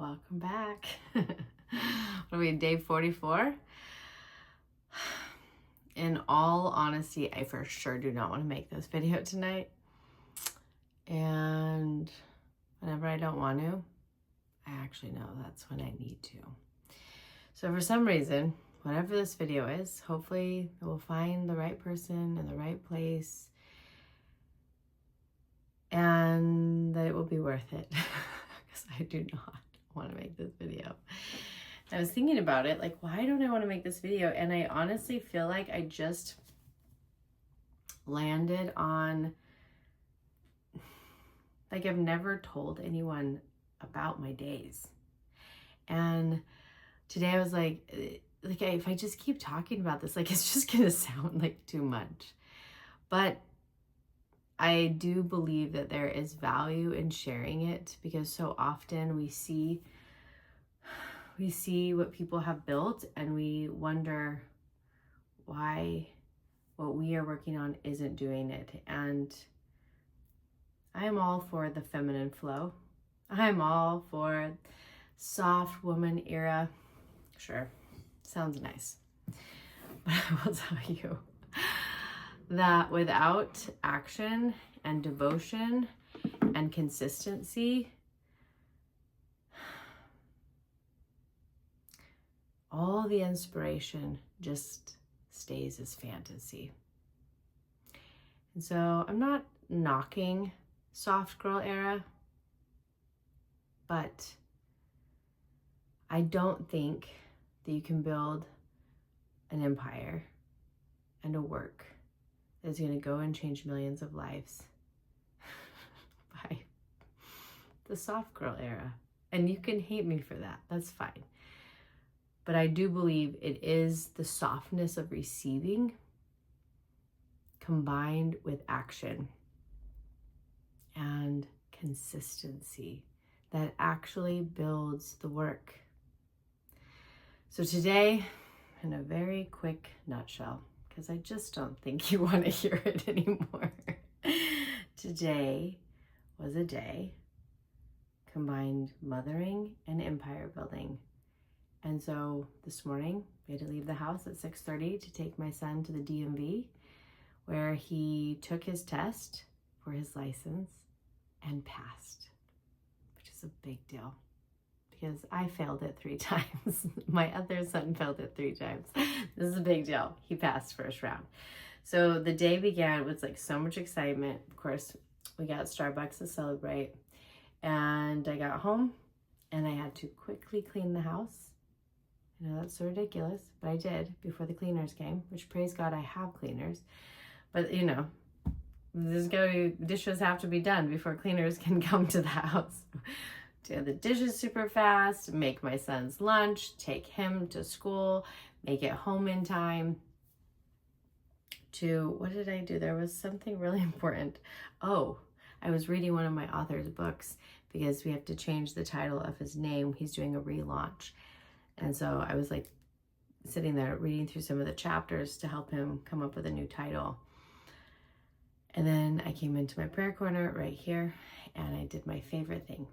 Welcome back. What are we, day 44? In all honesty, I for sure do not want to make this video tonight. And whenever I don't want to, I actually know that's when I need to. So for some reason, whatever this video is, hopefully it will find the right person in the right place and that it will be worth it, because I do not want to make this video. I was thinking about it, like, why don't I want to make this video? And I honestly feel like I just landed on, like, I've never told anyone about my days. And today I was like, if I just keep talking about this, like, it's just gonna sound like too much. But I do believe that there is value in sharing it, because so often we see what people have built and we wonder why what we are working on isn't doing it. And I am all for the feminine flow. I'm all for soft woman era. Sure, sounds nice. But I will tell you that without action and devotion and consistency, all the inspiration just stays as fantasy. And so I'm not knocking soft girl era, but I don't think that you can build an empire and a work that's going to go and change millions of lives by the soft girl era. And you can hate me for that. That's fine. But I do believe it is the softness of receiving combined with action and consistency that actually builds the work. So today, in a very quick nutshell, because I just don't think you want to hear it anymore. Today was a day combined mothering and empire building. And so this morning, we had to leave the house at 6:30 to take my son to the DMV, where he took his test for his license and passed, which is a big deal because I failed it 3 times. My other son failed it 3 times. This is a big deal. He passed first round. So the day began with like so much excitement. Of course, we got Starbucks to celebrate, and I got home and I had to quickly clean the house. I know that's so ridiculous, but I did before the cleaners came, which, praise God, I have cleaners. But you know, dishes have to be done before cleaners can come to the house. Do the dishes super fast, make my son's lunch, take him to school, make it home in time. What did I do? There was something really important. Oh, I was reading one of my author's books because we have to change the title of his name. He's doing a relaunch. And so I was like sitting there reading through some of the chapters to help him come up with a new title. And then I came into my prayer corner right here and I did my favorite thing.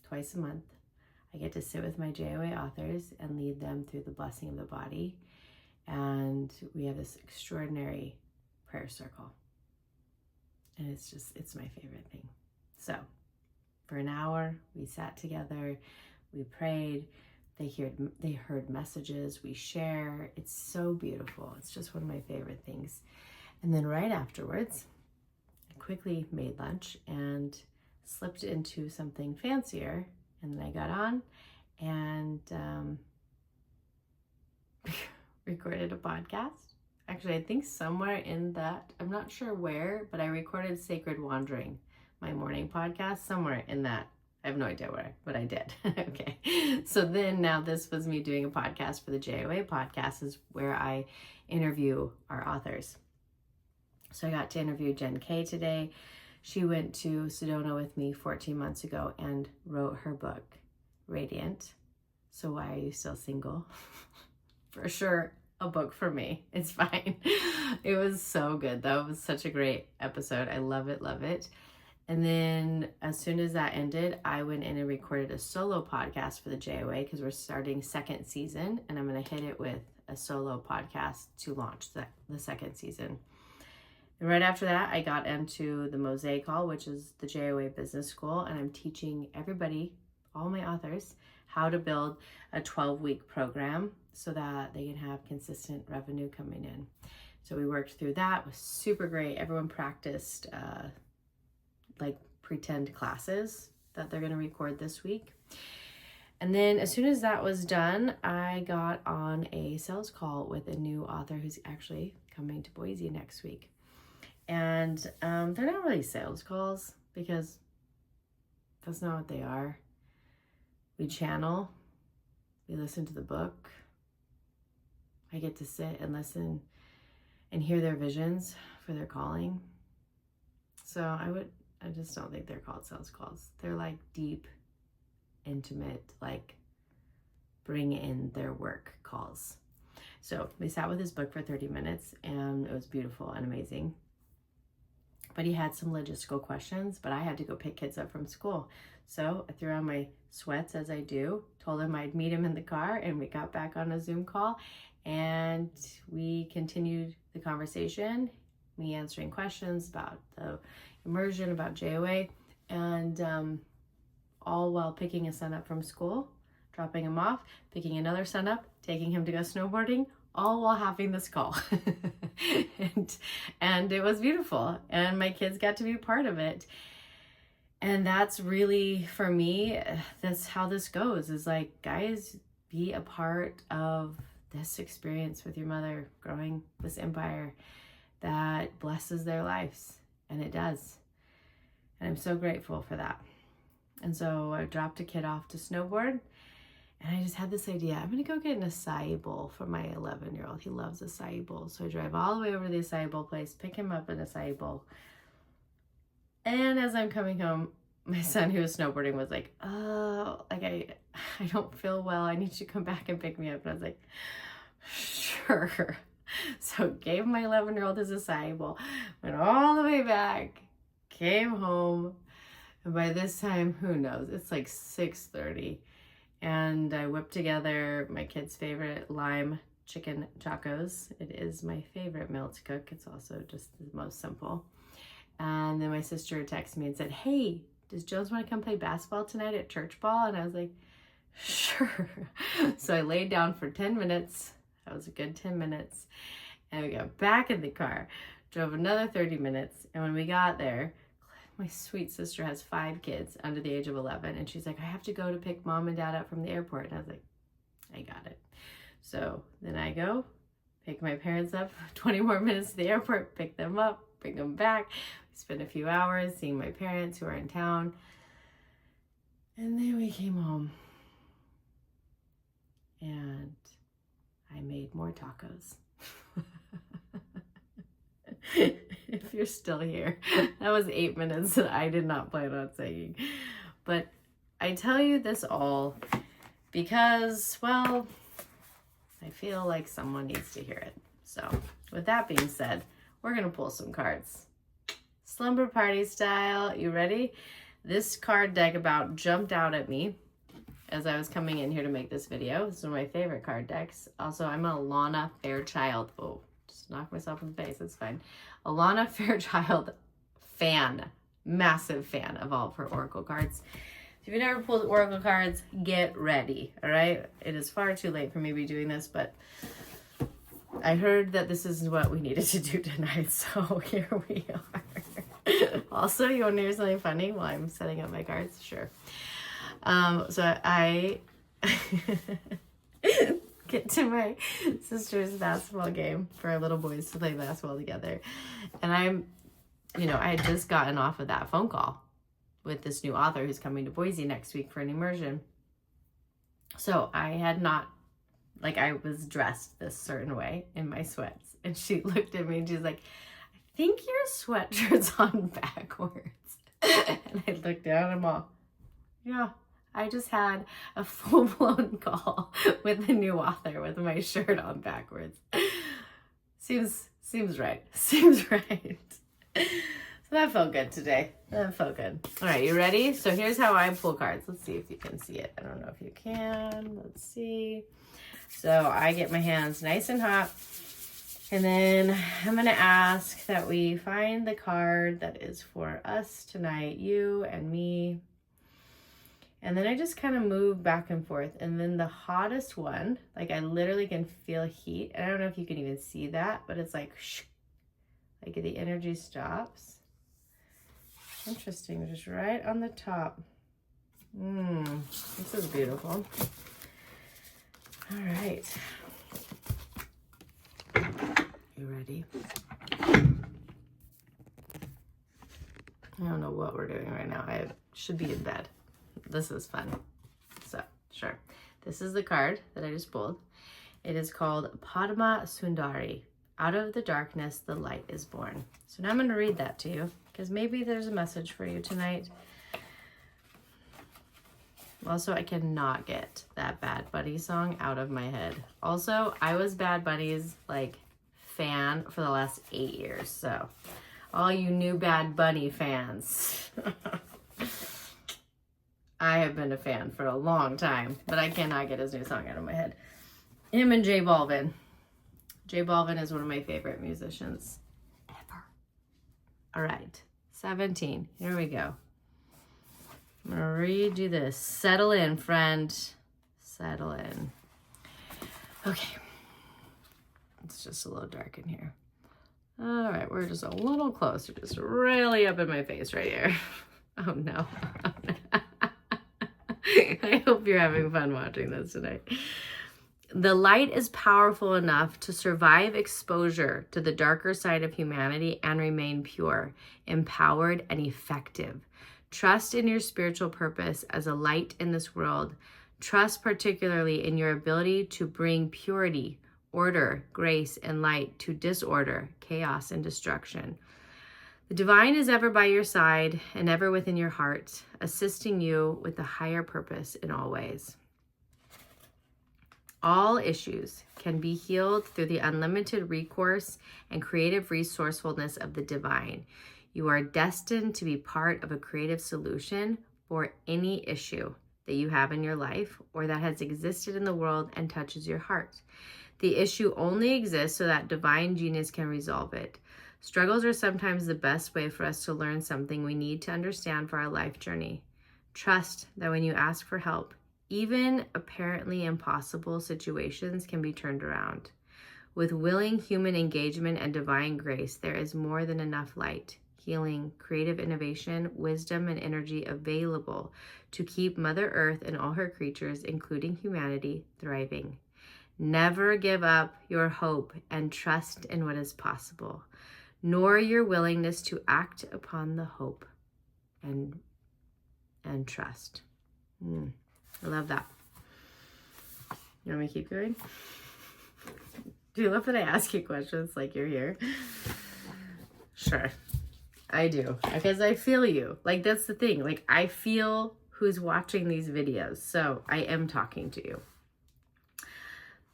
Twice a month, I get to sit with my JOA authors and lead them through the blessing of the body. And we have this extraordinary prayer circle. And it's my favorite thing. So for an hour, we sat together, we prayed. They heard messages, we share. It's so beautiful. It's just one of my favorite things. And then right afterwards, I quickly made lunch and slipped into something fancier. And then I got on and recorded a podcast. Actually, I think somewhere in that, I'm not sure where, but I recorded Sacred Wandering, my morning podcast, somewhere in that. I have no idea where, but I did. Okay. So then now this was me doing a podcast for the JOA podcast, is where I interview our authors. So I got to interview Jen K today. She went to Sedona with me 14 months ago and wrote her book, Radiant. So why are you still single? For sure, a book for me. It's fine. It was so good though. It was such a great episode. I love it, love it. And then as soon as that ended, I went in and recorded a solo podcast for the JOA because we're starting second season, and I'm going to hit it with a solo podcast to launch the second season. And right after that, I got into the Mosaic Hall, which is the JOA Business School, and I'm teaching everybody, all my authors, how to build a 12-week program so that they can have consistent revenue coming in. So we worked through that. It was super great. Everyone practiced like pretend classes that they're going to record this week. And then as soon as that was done, I got on a sales call with a new author who's actually coming to Boise next week. And they're not really sales calls because that's not what they are. We channel, we listen to the book. I get to sit and listen and hear their visions for their calling. So I just don't think they're called sales calls. They're like deep, intimate, like bring in their work calls. So we sat with his book for 30 minutes and it was beautiful and amazing. But he had some logistical questions, but I had to go pick kids up from school. So I threw on my sweats as I do, told him I'd meet him in the car, and we got back on a Zoom call and we continued the conversation, me answering questions about the immersion, about JOA, and all while picking a son up from school, dropping him off, picking another son up, taking him to go snowboarding, all while having this call. and it was beautiful, and my kids got to be part of it. And that's really, for me, that's how this goes, is like, guys, be a part of this experience with your mother, growing this empire that blesses their lives, and it does. And I'm so grateful for that. And so I dropped a kid off to snowboard, and I just had this idea. I'm going to go get an acai bowl for my 11-year-old. He loves acai bowls. So I drive all the way over to the acai bowl place, pick him up an acai bowl. And as I'm coming home, my son who was snowboarding was like, oh, like I don't feel well. I need you to come back and pick me up. And I was like, sure. So gave my 11-year-old his acai bowl, went all the way back, came home. And by this time, who knows? It's like 6:30. And I whipped together my kid's favorite lime chicken tacos. It is my favorite meal to cook. It's also just the most simple. And then my sister texted me and said, hey, does Jones want to come play basketball tonight at church ball? And I was like, sure. So I laid down for 10 minutes. That was a good 10 minutes. And we got back in the car, drove another 30 minutes. And when we got there, my sweet sister has 5 kids under the age of 11. And she's like, I have to go to pick mom and dad up from the airport. And I was like, I got it. So then I go pick my parents up, 20 more minutes to the airport, pick them up, bring them back. We spent a few hours seeing my parents who are in town. And then we came home and I made more tacos. If you're still here, that was 8 minutes that I did not plan on saying. But I tell you this all because, well, I feel like someone needs to hear it. So with that being said, we're going to pull some cards. Slumber party style. You ready? This card deck about jumped out at me as I was coming in here to make this video. This is one of my favorite card decks. Also, I'm a Lana Fairchild. Oh, just knocked myself in the face. It's fine. A Lana Fairchild fan. Massive fan of all of her Oracle cards. If you've never pulled Oracle cards, get ready. All right? It is far too late for me to be doing this, but I heard that this is what we needed to do tonight, so here we are. Also, you want to hear something funny while I'm setting up my cards? Sure. So I get to my sister's basketball game for our little boys to play basketball together. And I had just gotten off of that phone call with this new author who's coming to Boise next week for an immersion. So I had not, I was dressed this certain way in my sweats. And she looked at me and she's like, I think your sweatshirt's on backwards. And I looked down and I'm all, yeah. I just had a full-blown call with a new author with my shirt on backwards. Seems right. Seems right. So that felt good today. That felt good. All right, you ready? So here's how I pull cards. Let's see if you can see it. I don't know if you can. Let's see. So I get my hands nice and hot. And then I'm going to ask that we find the card that is for us tonight, you and me. And then I just kind of move back and forth. And then the hottest one, like I literally can feel heat. And I don't know if you can even see that, but it's like, shh, like the energy stops. Interesting, just right on the top. This is beautiful. All right. You ready? I don't know what we're doing right now. I should be in bed. This is fun. So, sure. This is the card that I just pulled. It is called Padma Sundari. Out of the darkness, the light is born. So now I'm going to read that to you because maybe there's a message for you tonight. Also, I cannot get that Bad Bunny song out of my head. Also, I was Bad Bunny's like fan for the last 8 years. So all you new Bad Bunny fans, I have been a fan for a long time, but I cannot get his new song out of my head. Him and J Balvin. J Balvin is one of my favorite musicians ever. All right, 17. Here we go. I'm going to read you this. Settle in, friend. Settle in. Okay. It's just a little dark in here. All right, we're just a little closer. Just really up in my face right here. Oh, no. Oh, no. I hope you're having fun watching this tonight. The light is powerful enough to survive exposure to the darker side of humanity and remain pure, empowered, and effective. Trust in your spiritual purpose as a light in this world. Trust particularly in your ability to bring purity, order, grace, and light to disorder, chaos, and destruction. The divine is ever by your side and ever within your heart, assisting you with the higher purpose in all ways. All issues can be healed through the unlimited recourse and creative resourcefulness of the divine. You are destined to be part of a creative solution for any issue that you have in your life or that has existed in the world and touches your heart. The issue only exists so that divine genius can resolve it. Struggles are sometimes the best way for us to learn something we need to understand for our life journey. Trust that when you ask for help, even apparently impossible situations can be turned around. With willing human engagement and divine grace, there is more than enough light, healing, creative innovation, wisdom, and energy available to keep Mother Earth and all her creatures, including humanity, thriving. Never give up your hope and trust in what is possible, nor your willingness to act upon the hope and trust. I love that. You want me to keep going? Do you love that I ask you questions like you're here? Sure, I do. Because I feel you. Like, that's the thing. Like, I feel who's watching these videos. So I am talking to you.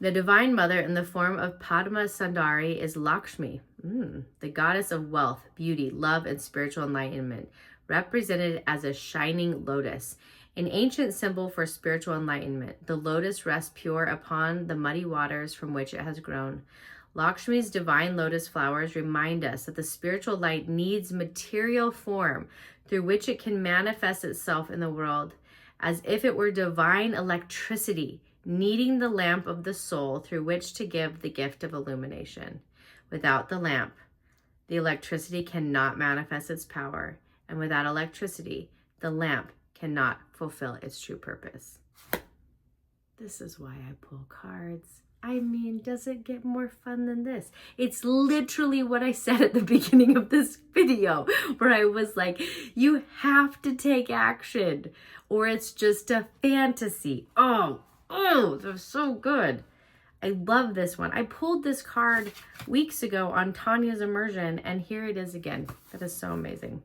The Divine Mother in the form of Padma Sundari is Lakshmi, the goddess of wealth, beauty, love, and spiritual enlightenment, represented as a shining lotus. An ancient symbol for spiritual enlightenment, the lotus rests pure upon the muddy waters from which it has grown. Lakshmi's divine lotus flowers remind us that the spiritual light needs material form through which it can manifest itself in the world, as if it were divine electricity, needing the lamp of the soul through which to give the gift of illumination. Without the lamp, the electricity cannot manifest its power, and without electricity, the lamp cannot fulfill its true purpose. This is why I pull cards. I mean, does it get more fun than this? It's literally what I said at the beginning of this video, where I was like, you have to take action, or it's just a fantasy. Oh, they're so good. I love this one. I pulled this card weeks ago on Tanya's immersion, and here it is again. That is so amazing.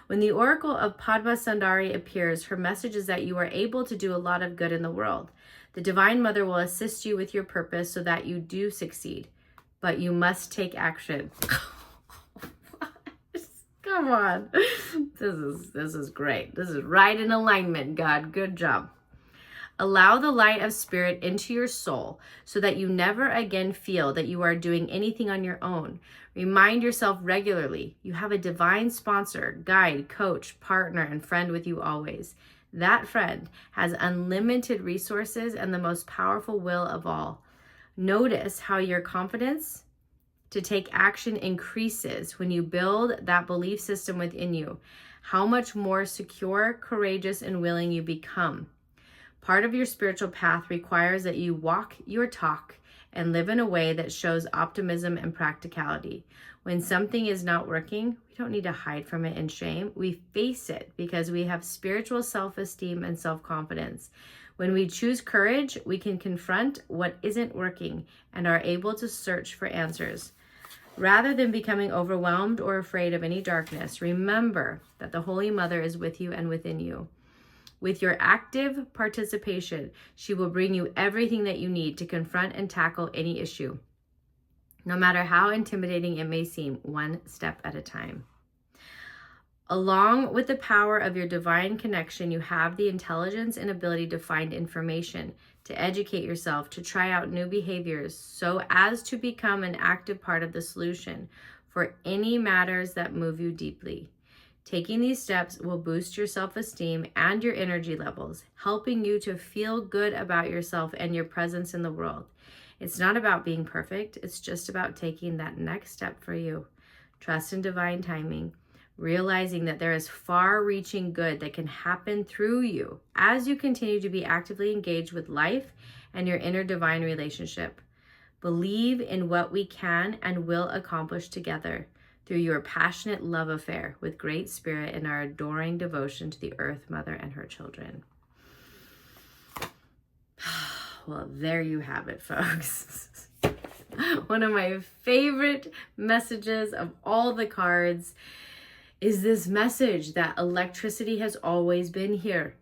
When the oracle of Padma Sundari appears, her message is that you are able to do a lot of good in the world. The Divine Mother will assist you with your purpose so that you do succeed, but you must take action. Come Come on. This is great. This is right in alignment, God. Good job. Allow the light of spirit into your soul so that you never again feel that you are doing anything on your own. Remind yourself regularly you have a divine sponsor, guide, coach, partner, and friend with you always. That friend has unlimited resources and the most powerful will of all. Notice how your confidence to take action increases when you build that belief system within you. How much more secure, courageous, and willing you become. Part of your spiritual path requires that you walk your talk and live in a way that shows optimism and practicality. When something is not working, we don't need to hide from it in shame. We face it because we have spiritual self-esteem and self-confidence. When we choose courage, we can confront what isn't working and are able to search for answers. Rather than becoming overwhelmed or afraid of any darkness, remember that the Holy Mother is with you and within you. With your active participation, she will bring you everything that you need to confront and tackle any issue, no matter how intimidating it may seem, one step at a time. Along with the power of your divine connection, you have the intelligence and ability to find information, to educate yourself, to try out new behaviors, so as to become an active part of the solution for any matters that move you deeply. Taking these steps will boost your self-esteem and your energy levels, helping you to feel good about yourself and your presence in the world. It's not about being perfect. It's just about taking that next step for you. Trust in divine timing, realizing that there is far-reaching good that can happen through you as you continue to be actively engaged with life and your inner divine relationship. Believe in what we can and will accomplish together through your passionate love affair with Great Spirit and our adoring devotion to the Earth Mother and her children. Well, there you have it, folks. One of my favorite messages of all the cards is this message that electricity has always been here.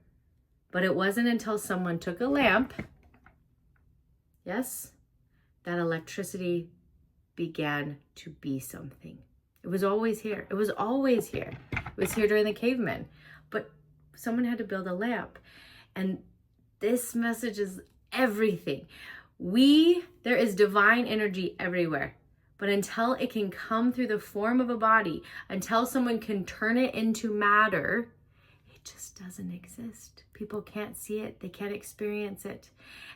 But it wasn't until someone took a lamp, yes, that electricity began to be something. It was always here. It was always here. It was here during the cavemen. But someone had to build a lamp. And this message is everything. There is divine energy everywhere. But until it can come through the form of a body, until someone can turn it into matter, it just doesn't exist. People can't see it. They can't experience it.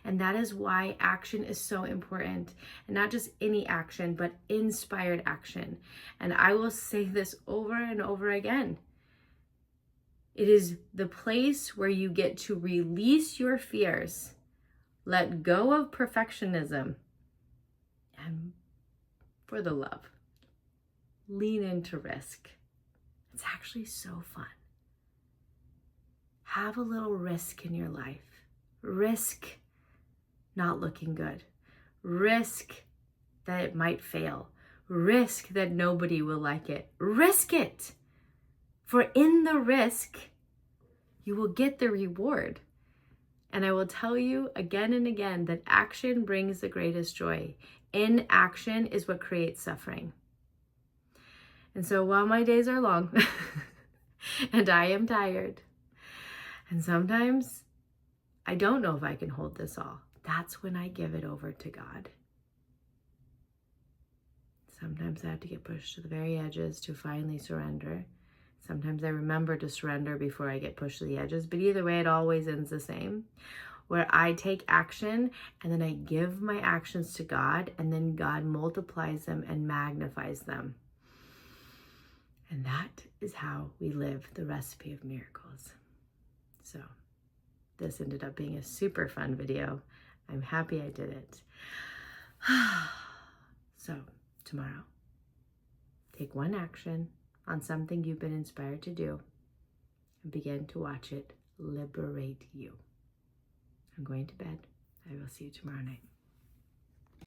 And that is why action is so important. And not just any action, but inspired action. And I will say this over and over again. It is the place where you get to release your fears, let go of perfectionism, and for the love, lean into risk. It's actually so fun. Have a little risk in your life. Risk not looking good. Risk that it might fail. Risk that nobody will like it. Risk it. For in the risk, you will get the reward. And I will tell you again and again that action brings the greatest joy. Inaction is what creates suffering. And so while my days are long and I am tired, and sometimes I don't know if I can hold this all, that's when I give it over to God. Sometimes I have to get pushed to the very edges to finally surrender. Sometimes I remember to surrender before I get pushed to the edges, but either way, it always ends the same, where I take action and then I give my actions to God, and then God multiplies them and magnifies them. And that is how we live the recipe of miracles. So this ended up being a super fun video. I'm happy I did it. So tomorrow, take one action on something you've been inspired to do and begin to watch it liberate you. I'm going to bed. I will see you tomorrow night.